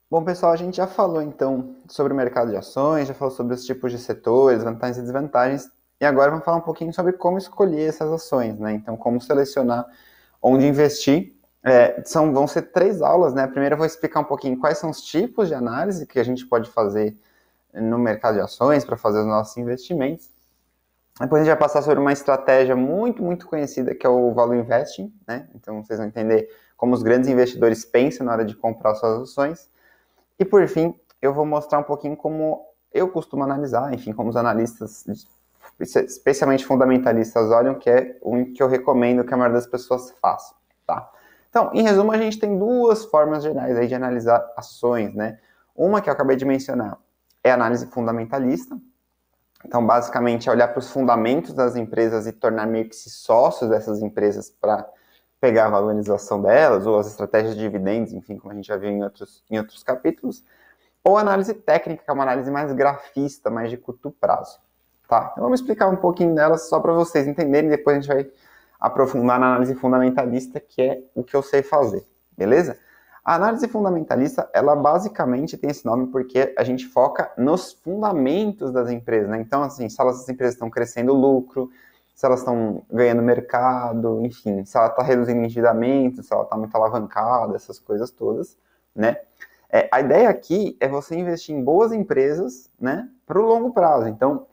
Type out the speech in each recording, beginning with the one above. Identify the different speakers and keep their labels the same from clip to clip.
Speaker 1: Bom, pessoal, a gente já falou então sobre o mercado de ações, já falou sobre os tipos de setores, vantagens e desvantagens, e agora vamos falar um pouquinho sobre como escolher essas ações, né? Então, como selecionar onde investir. Vão ser três aulas, né? Primeiro eu vou explicar um pouquinho quais são os tipos de análise que a gente pode fazer no mercado de ações para fazer os nossos investimentos. Depois a gente vai passar sobre uma estratégia muito conhecida que é o Value Investing, né? Então vocês vão entender como os grandes investidores pensam na hora de comprar suas ações. E por fim, eu vou mostrar um pouquinho como eu costumo analisar, enfim, como os analistas, especialmente fundamentalistas, olham, que é o que eu recomendo que a maioria das pessoas faça, tá? Então, em resumo, a gente tem duas formas gerais aí de analisar ações, né? Uma que eu acabei de mencionar é a análise fundamentalista. Então, basicamente, é olhar para os fundamentos das empresas e tornar meio que sócios dessas empresas para pegar a valorização delas, ou as estratégias de dividendos, enfim, como a gente já viu em outros capítulos, ou análise técnica, que é uma análise mais grafista, mais de curto prazo. Tá? Então vamos explicar um pouquinho delas só para vocês entenderem, depois a gente vai aprofundar na análise fundamentalista, que é o que eu sei fazer, beleza? A análise fundamentalista, ela basicamente tem esse nome porque a gente foca nos fundamentos das empresas, né? Então, assim, se essas empresas estão crescendo lucro, se elas estão ganhando mercado, enfim, se ela está reduzindo endividamento, se ela está muito alavancada, essas coisas todas, né? A ideia aqui é você investir em boas empresas, né, para o longo prazo. Então,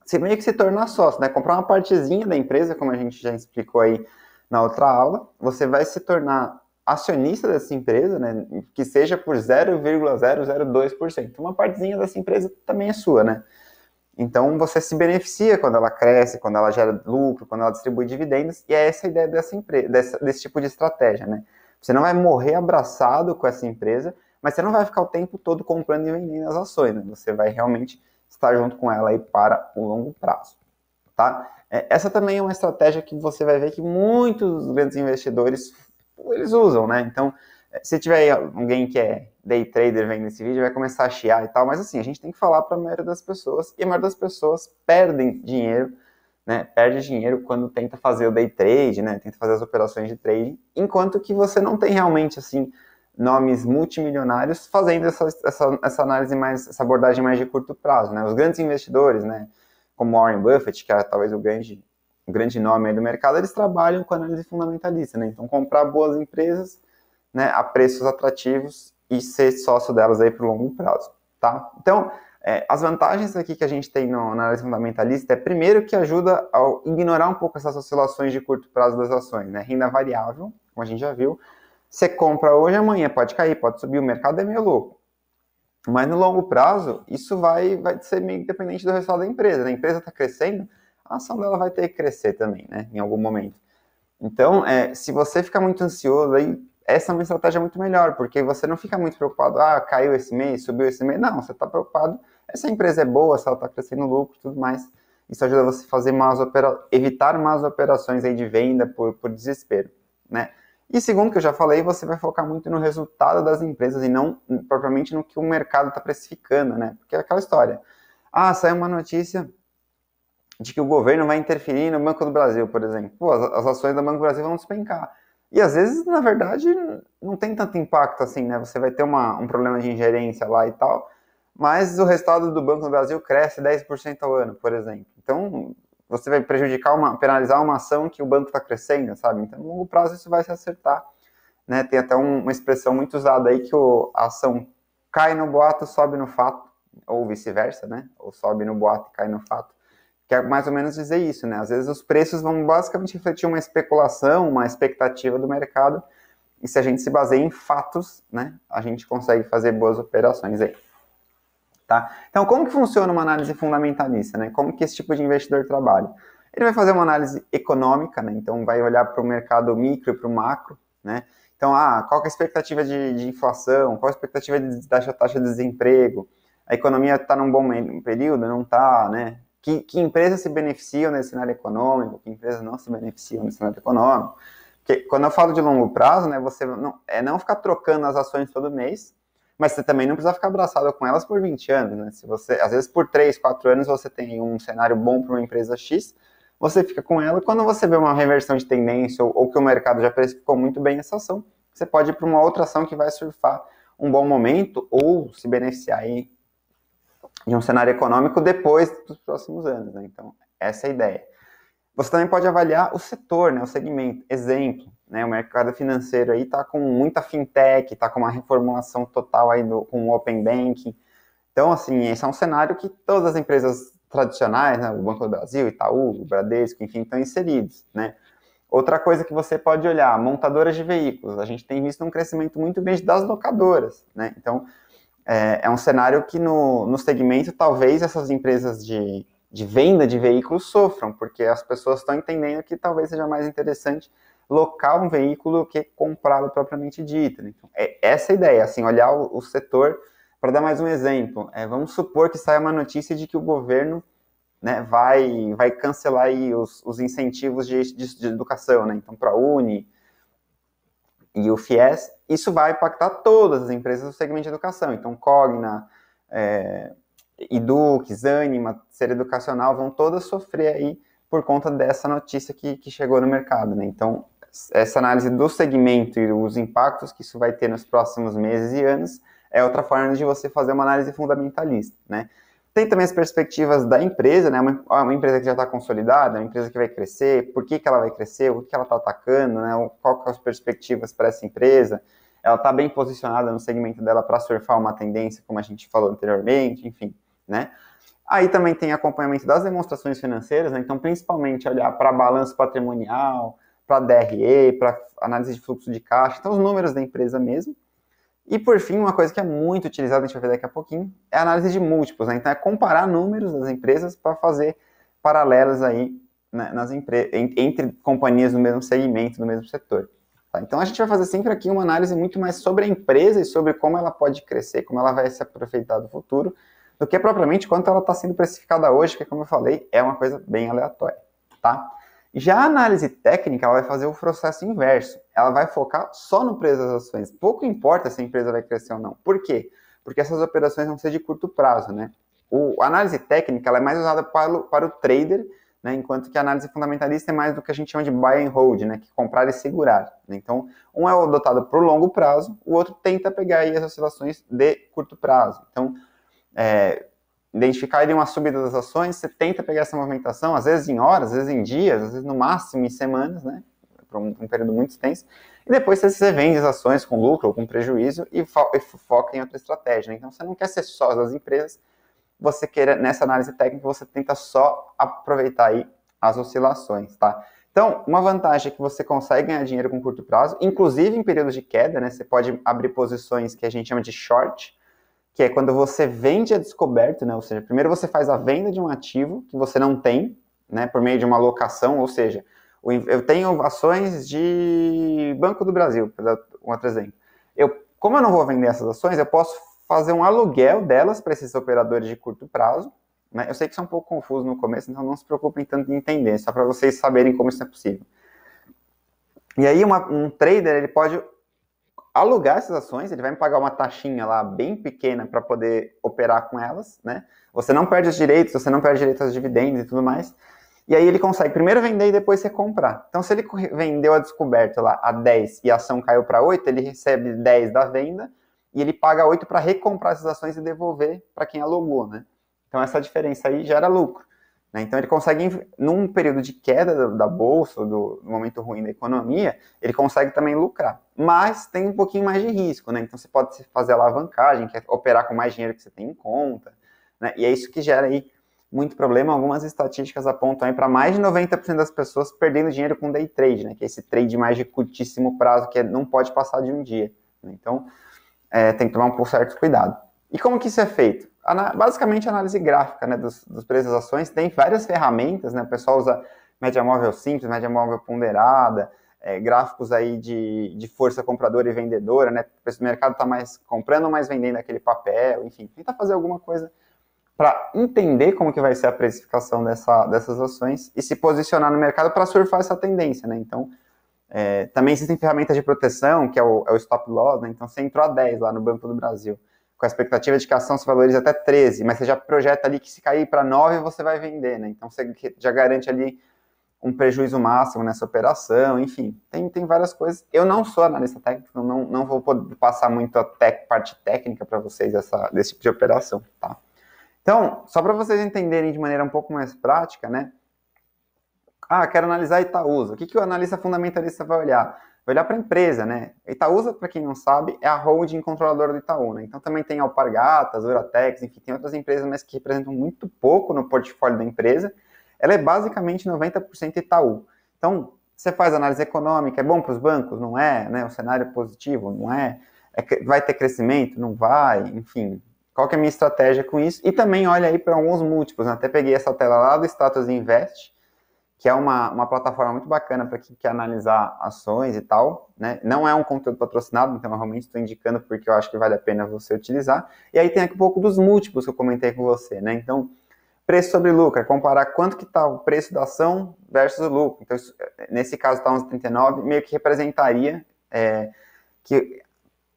Speaker 1: você meio que se tornar sócio, né? Comprar uma partezinha da empresa, como a gente já explicou aí na outra aula, você vai se tornar acionista dessa empresa, né? Que seja por 0,002%. Uma partezinha dessa empresa também é sua, né? Então você se beneficia quando ela cresce, quando ela gera lucro, quando ela distribui dividendos, e é essa a ideia dessa empresa, desse tipo de estratégia, né? Você não vai morrer abraçado com essa empresa, mas você não vai ficar o tempo todo comprando e vendendo as ações, né? Você vai realmente estar junto com ela aí para o longo prazo, tá? Essa também é uma estratégia que você vai ver que muitos grandes investidores eles usam, né? Então, se tiver alguém que é day trader vendo esse vídeo, vai começar a chiar e tal, mas assim, a gente tem que falar para a maioria das pessoas, e a maioria das pessoas perdem dinheiro, né? Perde dinheiro quando tenta fazer o day trade, né? Tenta fazer as operações de trading, enquanto que você não tem realmente, assim, nomes multimilionários fazendo essa análise mais, essa abordagem mais de curto prazo, né? Os grandes investidores, né? Como Warren Buffett, que é talvez o grande nome aí do mercado, eles trabalham com análise fundamentalista, né? Então, comprar boas empresas, né, a preços atrativos e ser sócio delas aí para o longo prazo, tá? Então, as vantagens aqui que a gente tem na análise fundamentalista é, primeiro, que ajuda a ignorar um pouco essas oscilações de curto prazo das ações, né? Renda variável, como a gente já viu, você compra hoje, amanhã pode cair, pode subir, o mercado é meio louco. Mas no longo prazo, isso vai ser meio dependente do resultado da empresa, né? A empresa está crescendo, a ação dela vai ter que crescer também, né? Em algum momento. Então, se você fica muito ansioso, aí essa é uma estratégia muito melhor, porque você não fica muito preocupado, caiu esse mês, subiu esse mês. Não, você está preocupado, essa empresa é boa, se ela está crescendo lucro e tudo mais. Isso ajuda você a fazer evitar más operações aí de venda por desespero, né? E segundo que eu já falei, você vai focar muito no resultado das empresas e não propriamente no que o mercado está precificando, né? Porque é aquela história. Saiu uma notícia de que o governo vai interferir no Banco do Brasil, por exemplo. Pô, as ações do Banco do Brasil vão despencar. E às vezes, na verdade, não tem tanto impacto assim, né? Você vai ter um problema de ingerência lá e tal, mas o resultado do Banco do Brasil cresce 10% ao ano, por exemplo. Então, você vai penalizar uma ação que o banco está crescendo, sabe? Então, no longo prazo, isso vai se acertar, né? Tem até uma expressão muito usada aí que a ação cai no boato, sobe no fato, ou vice-versa, né? Ou sobe no boato e cai no fato, que é mais ou menos dizer isso, né? Às vezes os preços vão basicamente refletir uma especulação, uma expectativa do mercado, e se a gente se baseia em fatos, né, a gente consegue fazer boas operações aí, tá? Então, como que funciona uma análise fundamentalista, né? Como que esse tipo de investidor trabalha? Ele vai fazer uma análise econômica, né? Então, vai olhar para o mercado micro e para o macro, né? Então, qual que é a expectativa de inflação? Qual a expectativa da taxa de desemprego? A economia está num bom período? Não está, né? Que empresas se beneficiam nesse cenário econômico? Que empresas não se beneficiam nesse cenário econômico? Porque quando eu falo de longo prazo, né? Você não ficar trocando as ações todo mês, mas você também não precisa ficar abraçado com elas por 20 anos, né? Se você, às vezes por 3, 4 anos você tem um cenário bom para uma empresa X, você fica com ela, quando você vê uma reversão de tendência ou que o mercado já precificou muito bem essa ação, você pode ir para uma outra ação que vai surfar um bom momento ou se beneficiar aí de um cenário econômico depois dos próximos anos, né? Então, essa é a ideia. Você também pode avaliar o setor, né, o segmento. Exemplo, né, o mercado financeiro aí está com muita fintech, está com uma reformulação total aí com o Open Banking. Então, assim, esse é um cenário que todas as empresas tradicionais, né, o Banco do Brasil, Itaú, o Bradesco, enfim, estão inseridos, né? Outra coisa que você pode olhar, montadoras de veículos. A gente tem visto um crescimento muito grande das locadoras, né? Então, é um cenário que no segmento, talvez essas empresas de venda de veículos sofram, porque as pessoas estão entendendo que talvez seja mais interessante locar um veículo que comprá-lo propriamente dito. Então, essa é a ideia, assim, olhar o setor. Para dar mais um exemplo, vamos supor que saia uma notícia de que o governo, né, vai cancelar aí os incentivos de educação, né? Então, para a Uni e o FIES, isso vai impactar todas as empresas do segmento de educação. Então, Cogna, Eduque, Zânima, Ser Educacional, vão todas sofrer aí por conta dessa notícia que chegou no mercado, né? Então, essa análise do segmento e os impactos que isso vai ter nos próximos meses e anos é outra forma de você fazer uma análise fundamentalista, né? Tem também as perspectivas da empresa, né? Uma empresa que já está consolidada, uma empresa que vai crescer, por que ela vai crescer, o que ela está atacando, né? Qual que são as perspectivas para essa empresa? Ela está bem posicionada no segmento dela para surfar uma tendência, como a gente falou anteriormente, enfim, né? Aí também tem acompanhamento das demonstrações financeiras, né? Então principalmente olhar para balanço patrimonial, para DRE, para análise de fluxo de caixa, então os números da empresa mesmo. E, por fim, uma coisa que é muito utilizada, a gente vai ver daqui a pouquinho, é a análise de múltiplos, né? Então, é comparar números das empresas para fazer paralelos aí, né, entre companhias do mesmo segmento, do mesmo setor. Tá? Então, a gente vai fazer sempre aqui uma análise muito mais sobre a empresa e sobre como ela pode crescer, como ela vai se aproveitar do futuro, do que propriamente quanto ela está sendo precificada hoje, que, como eu falei, é uma coisa bem aleatória, tá? Já a análise técnica, ela vai fazer o processo inverso. Ela vai focar só no preço das ações. Pouco importa se a empresa vai crescer ou não. Por quê? Porque essas operações vão ser de curto prazo, né? A análise técnica, ela é mais usada para o trader, né? Enquanto que a análise fundamentalista é mais do que a gente chama de buy and hold, né? Que comprar e segurar, né? Então, um é adotado para o longo prazo, o outro tenta pegar aí as oscilações de curto prazo. Então, identificar uma subida das ações, você tenta pegar essa movimentação, às vezes em horas, às vezes em dias, às vezes no máximo em semanas, né, por um período muito extenso, e depois você vende as ações com lucro ou com prejuízo e foca em outra estratégia, né? Então você não quer ser só das empresas, você quer, nessa análise técnica, você tenta só aproveitar aí as oscilações, tá? Então, uma vantagem é que você consegue ganhar dinheiro com curto prazo, inclusive em períodos de queda, né, você pode abrir posições que a gente chama de short, que é quando você vende a descoberto, né? Ou seja, primeiro você faz a venda de um ativo que você não tem, né? Por meio de uma locação, ou seja, eu tenho ações de Banco do Brasil, para dar um outro exemplo. Como eu não vou vender essas ações, eu posso fazer um aluguel delas para esses operadores de curto prazo, né? Eu sei que isso é um pouco confuso no começo, então não se preocupem tanto em entender, só para vocês saberem como isso é possível. E aí um trader, ele pode alugar essas ações, ele vai me pagar uma taxinha lá bem pequena para poder operar com elas, né? Você não perde os direitos, você não perde direitos aos dividendos e tudo mais. E aí ele consegue primeiro vender e depois recomprar. Então, se ele vendeu a descoberta lá a 10 e a ação caiu para 8, ele recebe 10 da venda e ele paga 8 para recomprar essas ações e devolver para quem alugou, né? Então, essa diferença aí gera lucro. Então, ele consegue, num período de queda da bolsa, do momento ruim da economia, ele consegue também lucrar. Mas tem um pouquinho mais de risco, né? Então, você pode fazer alavancagem, que é operar com mais dinheiro que você tem em conta, né? E é isso que gera aí muito problema. Algumas estatísticas apontam aí para mais de 90% das pessoas perdendo dinheiro com day trade, né? Que é esse trade mais de curtíssimo prazo, que não pode passar de um dia, né? Então, tem que tomar um certo cuidado. E como que isso é feito? Basicamente, análise gráfica, né, dos preços das ações. Tem várias ferramentas, né? O pessoal usa média móvel simples, média móvel ponderada, gráficos aí de força compradora e vendedora, né? O mercado está mais comprando ou mais vendendo aquele papel, enfim. Tenta fazer alguma coisa para entender como que vai ser a precificação dessas ações e se posicionar no mercado para surfar essa tendência, né? Então, também existem ferramentas de proteção, que é o stop loss, né? Então, você entrou a 10 lá no Banco do Brasil, com a expectativa de que a ação se valorize até 13, mas você já projeta ali que se cair para 9 você vai vender, né? Então você já garante ali um prejuízo máximo nessa operação, enfim, tem várias coisas. Eu não sou analista técnico, não vou poder passar muito a parte técnica para vocês desse tipo de operação, tá? Então, só para vocês entenderem de maneira um pouco mais prática, né? Quero analisar Itaúsa. O que o analista fundamentalista vai olhar? Vai olhar para a empresa, né? Itaúsa, para quem não sabe, é a holding controladora do Itaú, né? Então também tem Alpargatas, Duratex, enfim, tem outras empresas, mas que representam muito pouco no portfólio da empresa. Ela é basicamente 90% Itaú. Então, você faz análise econômica, é bom para os bancos? Não é, né? O cenário é positivo? Não é? Vai ter crescimento? Não vai? Enfim, qual que é a minha estratégia com isso? E também olha aí para alguns múltiplos, né? Até peguei essa tela lá do Status Invest, que é uma plataforma muito bacana para quem quer analisar ações e tal, né? Não é um conteúdo patrocinado, então eu realmente estou indicando porque eu acho que vale a pena você utilizar. E aí tem aqui um pouco dos múltiplos que eu comentei com você, né? Então, preço sobre lucro, é comparar quanto que está o preço da ação versus o lucro. Então, isso, nesse caso está uns 39, meio que representaria que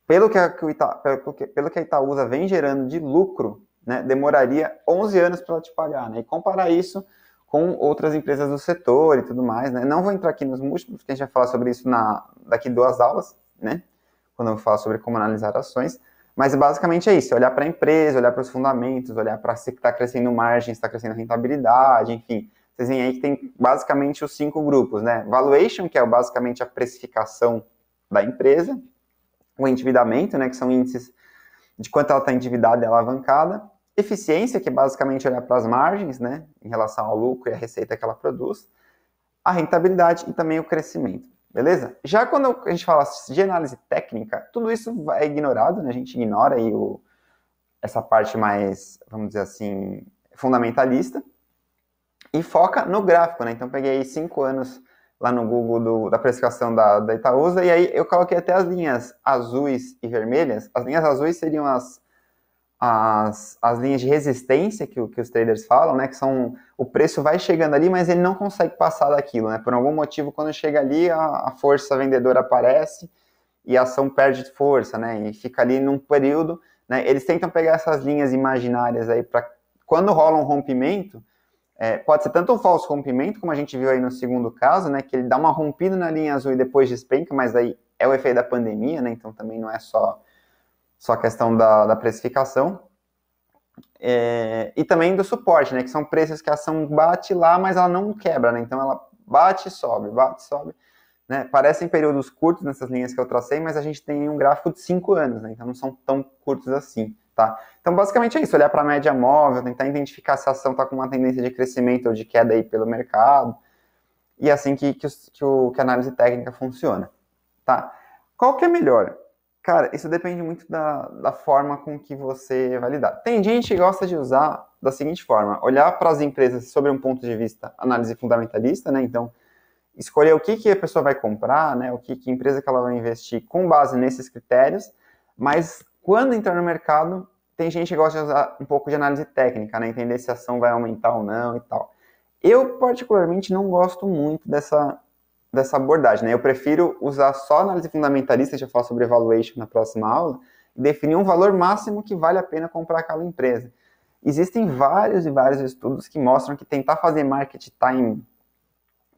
Speaker 1: pelo que a Itaúsa vem gerando de lucro, né, demoraria 11 anos para ela te pagar, né? E comparar isso com outras empresas do setor e tudo mais, né? Não vou entrar aqui nos múltiplos, porque a gente vai falar sobre isso daqui 2 aulas, né? Quando eu falar sobre como analisar ações, mas basicamente é isso, olhar para a empresa, olhar para os fundamentos, olhar para se está crescendo margem, se está crescendo rentabilidade, enfim. Vocês veem aí que tem basicamente os 5 grupos, né? Valuation, que é basicamente a precificação da empresa, o endividamento, né? Que são índices de quanto ela está endividada e alavancada, eficiência, que é basicamente olhar para as margens, né, em relação ao lucro e a receita que ela produz, a rentabilidade e também o crescimento, beleza? Já quando a gente fala de análise técnica, tudo isso é ignorado, né, a gente ignora aí essa parte mais, vamos dizer assim, fundamentalista, e foca no gráfico, né, então peguei aí 5 anos lá no Google da precificação da Itaúsa, e aí eu coloquei até as linhas azuis e vermelhas. As linhas azuis seriam as linhas de resistência que os traders falam, né, que são, o preço vai chegando ali, mas ele não consegue passar daquilo, né, por algum motivo, quando chega ali, a força vendedora aparece e a ação perde força, né, e fica ali num período, né, eles tentam pegar essas linhas imaginárias aí para quando rola um rompimento, pode ser tanto um falso rompimento, como a gente viu aí no segundo caso, né, que ele dá uma rompida na linha azul e depois despenca, mas aí é o efeito da pandemia, né, então também não é só a questão da precificação, e também do suporte, né, que são preços que a ação bate lá, mas ela não quebra, né, então ela bate e sobe, né, parecem períodos curtos nessas linhas que eu tracei, mas a gente tem um gráfico de 5 anos, né, então não são tão curtos assim, tá? Então basicamente é isso, olhar para a média móvel, tentar identificar se a ação está com uma tendência de crescimento ou de queda aí pelo mercado, e assim que a análise técnica funciona, tá? Qual que é melhor? Cara, isso depende muito da forma com que você vai lidar. Tem gente que gosta de usar da seguinte forma, olhar para as empresas sobre um ponto de vista análise fundamentalista, né? Então, escolher o que a pessoa vai comprar, né? Que empresa que ela vai investir com base nesses critérios, mas quando entrar no mercado, tem gente que gosta de usar um pouco de análise técnica, né? Entender se a ação vai aumentar ou não e tal. Eu, particularmente, não gosto muito dessa abordagem, né? Eu prefiro usar só análise fundamentalista, já falo sobre valuation na próxima aula, e definir um valor máximo que vale a pena comprar aquela empresa. Existem vários e vários estudos que mostram que tentar fazer market time,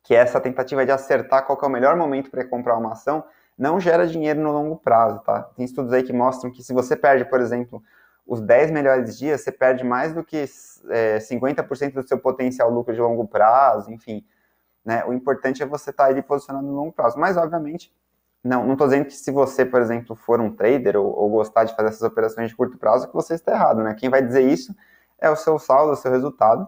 Speaker 1: que é essa tentativa de acertar qual que é o melhor momento para comprar uma ação, não gera dinheiro no longo prazo, tá? Tem estudos aí que mostram que se você perde, por exemplo, os 10 melhores dias, você perde mais do que 50% do seu potencial lucro de longo prazo, enfim. Né? O importante é você estar ali posicionado no longo prazo. Mas, obviamente, não estou dizendo que se você, por exemplo, for um trader ou gostar de fazer essas operações de curto prazo, que você está errado, né? Quem vai dizer isso é o seu saldo, o seu resultado.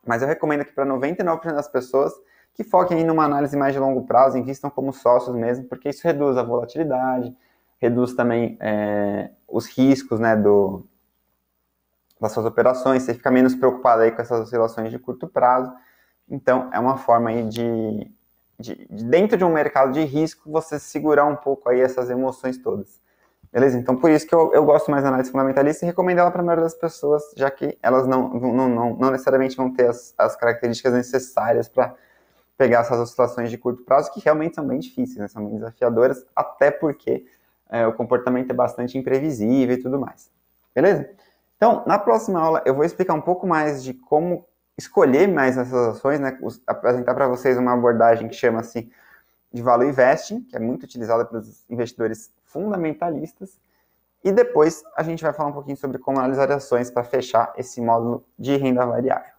Speaker 1: Mas eu recomendo aqui para 99% das pessoas que foquem em uma análise mais de longo prazo, invistam como sócios mesmo, porque isso reduz a volatilidade, reduz também os riscos, né, das suas operações, você fica menos preocupado aí com essas oscilações de curto prazo. Então, é uma forma aí de dentro de um mercado de risco, você segurar um pouco aí essas emoções todas. Beleza? Então, por isso que eu gosto mais da análise fundamentalista e recomendo ela para a maioria das pessoas, já que elas não necessariamente vão ter as características necessárias para pegar essas oscilações de curto prazo, que realmente são bem difíceis, né? São bem desafiadoras, até porque o comportamento é bastante imprevisível e tudo mais. Beleza? Então, na próxima aula, eu vou explicar um pouco mais de como escolher mais essas ações, né, apresentar para vocês uma abordagem que chama-se de Value Investing, que é muito utilizada pelos investidores fundamentalistas, e depois a gente vai falar um pouquinho sobre como analisar ações para fechar esse módulo de renda variável.